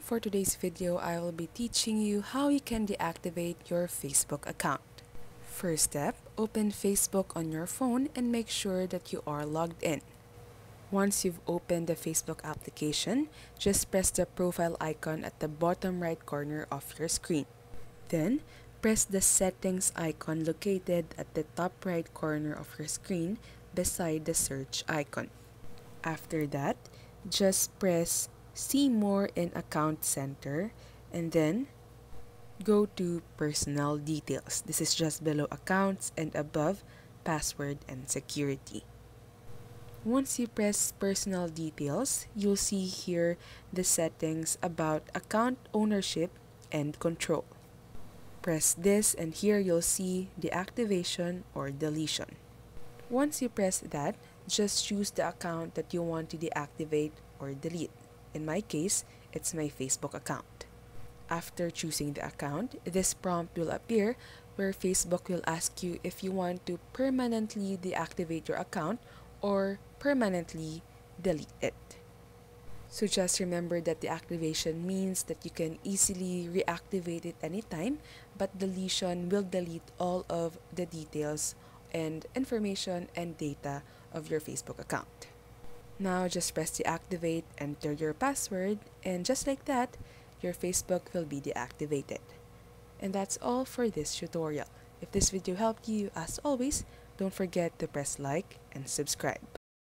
For today's video, I will be teaching you how you can deactivate your Facebook account. First step, open Facebook on your phone and make sure that you are logged in. Once you've opened the Facebook application, just press the profile icon at the bottom right corner of your screen. Then, press the settings icon located at the top right corner of your screen beside the search icon. After that, just press See More in Account Center and then go to Personal Details. This is just below Accounts and above Password and Security. Once you press Personal Details, you'll see here the settings about account ownership and control. Press this and here you'll see deactivation or deletion. Once you press that, just choose the account that you want to deactivate or delete. In my case, it's my Facebook account. After choosing the account, this prompt will appear where Facebook will ask you if you want to permanently deactivate your account or permanently delete it. So just remember that deactivation means that you can easily reactivate it anytime, but deletion will delete all of the details and information and data of your Facebook account. Now just press deactivate, enter your password, and just like that, your Facebook will be deactivated. And that's all for this tutorial. If this video helped you, as always, don't forget to press like and subscribe.